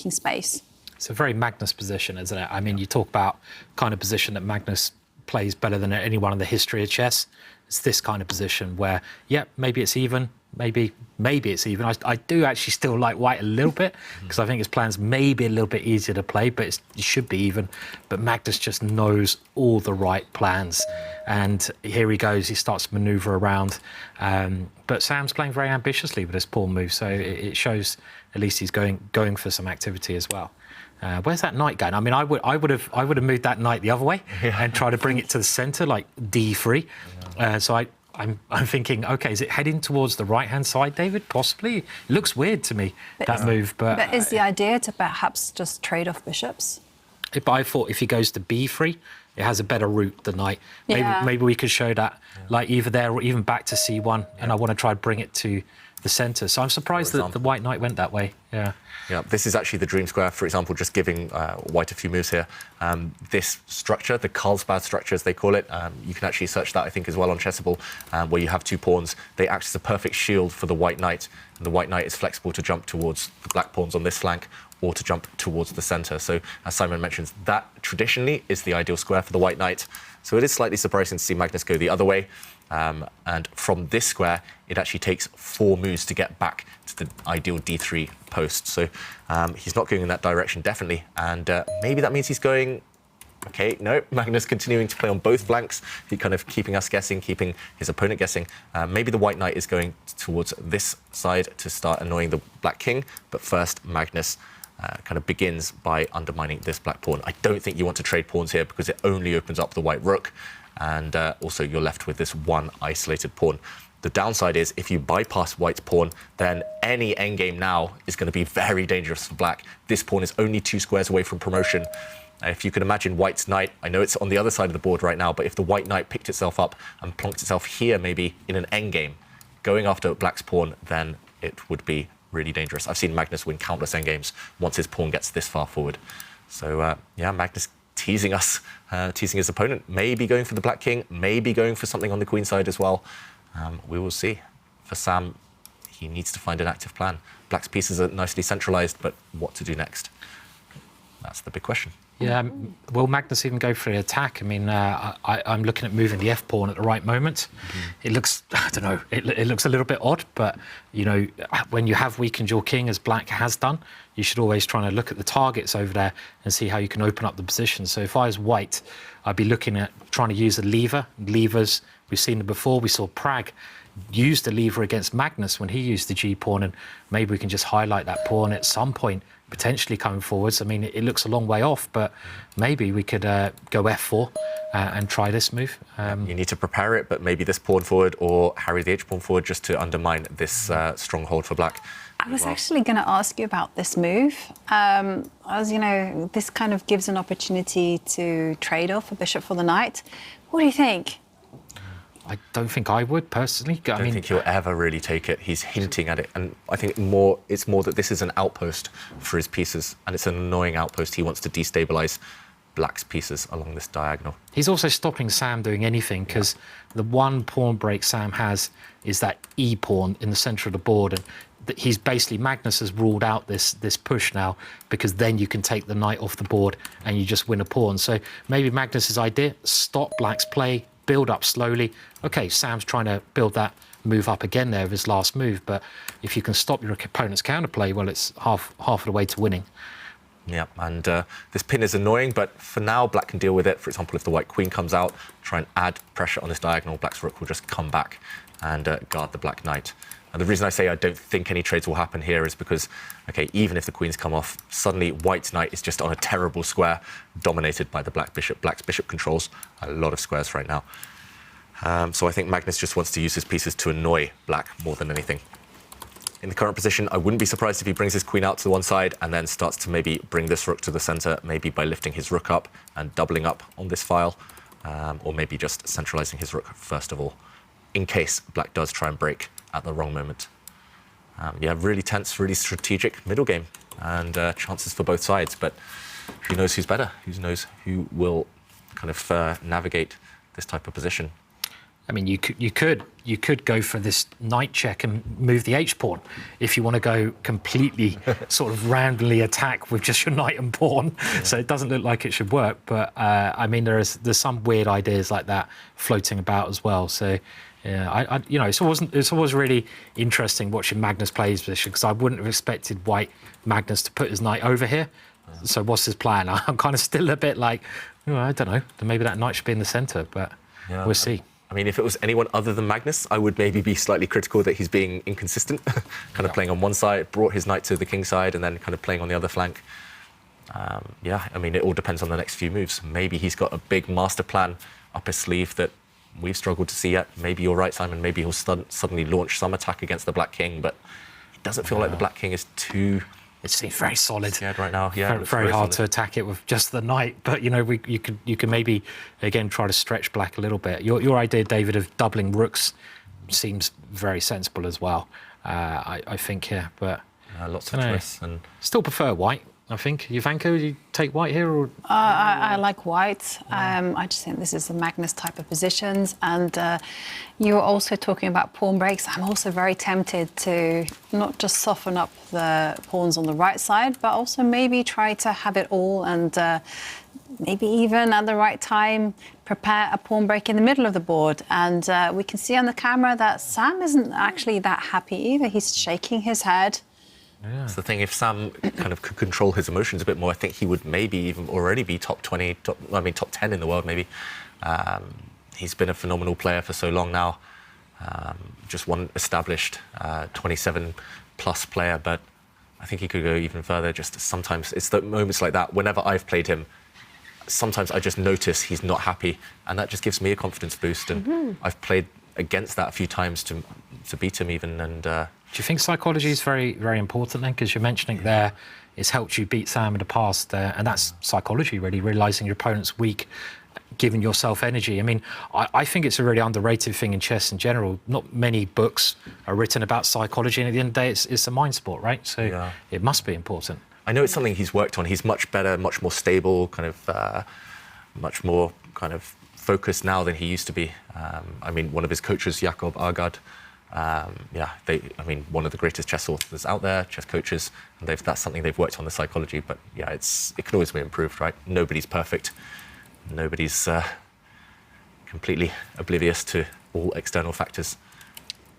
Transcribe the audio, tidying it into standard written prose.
space. It's a very Magnus position, isn't it? I mean, you talk about kind of position that Magnus plays better than anyone in the history of chess. It's this kind of position where, yeah, maybe it's even, maybe it's even. I do actually still like white a little bit because I think his plan's maybe a little bit easier to play, but it should be even. But Magnus just knows all the right plans. And here he goes, he starts to manoeuvre around. But Sam's playing very ambitiously with this pawn move, so it shows at least he's going for some activity as well. Where's that knight going? I mean, I would have moved that knight the other way and try to bring it to the centre, like d3. So I'm thinking, okay, is it heading towards the right-hand side, David? Possibly. It looks weird to me, that move. But is the idea to perhaps just trade off bishops? But I thought if he goes to b3, it has a better route, the knight. Maybe we could show that, like either there or even back to c1, and I want to try and bring it to the centre. So I'm surprised that the white knight went that way. Yeah, this is actually the dream square, for example, just giving white a few moves here. This structure, the Carlsbad structure, as they call it, you can actually search that, I think, as well on Chessable, where you have two pawns. They act as a perfect shield for the white knight, and the white knight is flexible to jump towards the black pawns on this flank or to jump towards the centre. So, as Simon mentions, that traditionally is the ideal square for the white knight. So it is slightly surprising to see Magnus go the other way. And from this square, it actually takes 4 moves to get back to the ideal d3 post. So he's not going in that direction, definitely. And maybe that means he's going... OK, no, Magnus continuing to play on both flanks. He kind of keeping us guessing, keeping his opponent guessing. Maybe the white knight is going towards this side to start annoying the black king. But first, Magnus kind of begins by undermining this black pawn. I don't think you want to trade pawns here because it only opens up the white rook. And also you're left with this one isolated pawn. The downside is if you bypass white's pawn, then any endgame now is going to be very dangerous for black. This pawn is only 2 squares away from promotion. If you can imagine white's knight, I know it's on the other side of the board right now, but if the white knight picked itself up and plonked itself here maybe in an endgame, going after black's pawn, then it would be really dangerous. I've seen Magnus win countless endgames once his pawn gets this far forward. So, yeah, Magnus teasing us, teasing his opponent, maybe going for the black king, maybe going for something on the queen side as well. We will see. For Sam, he needs to find an active plan. Black's pieces are nicely centralised, but what to do next? That's the big question. Yeah, will Magnus even go for the attack? I mean, I'm looking at moving the f-pawn at the right moment. It looks, I don't know, it looks a little bit odd, but, you know, when you have weakened your king, as black has done, you should always try to look at the targets over there and see how you can open up the position. So if I was white, I'd be looking at trying to use a lever. Levers, we've seen them before. We saw Prag use the lever against Magnus when he used the g-pawn, and maybe we can just highlight that pawn at some point, potentially coming forwards. I mean, it looks a long way off, but maybe we could go f4 and try this move. You need to prepare it, but maybe this pawn forward or harry the h-pawn forward just to undermine this stronghold for black. I was actually going to ask you about this move. As you know, this kind of gives an opportunity to trade off a bishop for the knight. What do you think? I don't think I would, personally. I don't think he'll ever really take it. He's hinting at it. And I think it's more that this is an outpost for his pieces, and it's an annoying outpost. He wants to destabilise black's pieces along this diagonal. He's also stopping Sam doing anything, because the one pawn break Sam has is that e-pawn in the centre of the board. And he's basically, Magnus has ruled out this push now, because then you can take the knight off the board and you just win a pawn. So maybe Magnus's idea, stop black's play, build up slowly. OK, Sam's trying to build that move up again there with his last move, but if you can stop your opponent's counterplay, well, it's half of the way to winning. Yeah, and this pin is annoying, but for now, black can deal with it. For example, if the white queen comes out, try and add pressure on this diagonal, black's rook will just come back and guard the black knight. And the reason I say I don't think any trades will happen here is because, OK, even if the queens come off, suddenly white's knight is just on a terrible square, dominated by the black bishop. Black's bishop controls a lot of squares right now. So I think Magnus just wants to use his pieces to annoy black more than anything. In the current position, I wouldn't be surprised if he brings his queen out to the one side and then starts to maybe bring this rook to the centre, maybe by lifting his rook up and doubling up on this file, or maybe just centralising his rook first of all, in case black does try and break at the wrong moment. Yeah, really tense, really strategic middle game, and chances for both sides, but who knows who's better? Who knows who will kind of navigate this type of position? I mean, you could go for this knight check and move the h pawn if you want to go completely sort of randomly attack with just your knight and pawn. Yeah. So it doesn't look like it should work. But I mean, there's some weird ideas like that floating about as well. So yeah, you know, it's always really interesting watching Magnus play his position, because I wouldn't have expected Magnus to put his knight over here. Yeah. So what's his plan? I'm kind of still a bit like, oh, I don't know. Maybe that knight should be in the centre, but yeah, we'll see. I mean, if it was anyone other than Magnus, I would maybe be slightly critical that he's being inconsistent, kind of playing on one side, brought his knight to the king side, and then kind of playing on the other flank. Yeah, I mean, it all depends on the next few moves. Maybe he's got a big master plan up his sleeve that we've struggled to see yet. Maybe you're right, Simon. Maybe he'll suddenly launch some attack against the Black King, but it doesn't feel like the Black King is too... It seems very solid. Scared right now. Yeah, very hard to attack it with just the knight. But you know, you can maybe again try to stretch Black a little bit. Your idea, David, of doubling rooks seems very sensible as well. I think here, but lots of twists. And still prefer white. I think. Jovanka, would you take white here? Or? I like white. I just think this is the Magnus type of positions. And you were also talking about pawn breaks. I'm also very tempted to not just soften up the pawns on the right side, but also maybe try to have it all, and maybe even at the right time prepare a pawn break in the middle of the board. And we can see on the camera that Sam isn't actually that happy either. He's shaking his head. Yeah. That's the thing. If Sam kind of could control his emotions a bit more, I think he would maybe even already be top 20, top 10 in the world, maybe. He's been a phenomenal player for so long now. Just one established 27-plus player, but I think he could go even further. Just sometimes it's the moments like that. Whenever I've played him, sometimes I just notice he's not happy, and that just gives me a confidence boost. And I've played against that a few times to beat him even. And do you think psychology is very, very important then? Because you're mentioning there, it's helped you beat Sam in the past, and that's psychology, really, realising your opponent's weak, giving yourself energy. I mean, I think it's a really underrated thing in chess in general. Not many books are written about psychology, and at the end of the day, it's a mind sport, right? So it must be important. I know it's something he's worked on. He's much better, much more stable, kind of much more kind of focused now than he used to be. I mean, one of his coaches, Jakob Agard, I mean, one of the greatest chess authors out there, chess coaches, and that's something they've worked on, the psychology. But yeah, it can always be improved, right? Nobody's perfect. Nobody's completely oblivious to all external factors.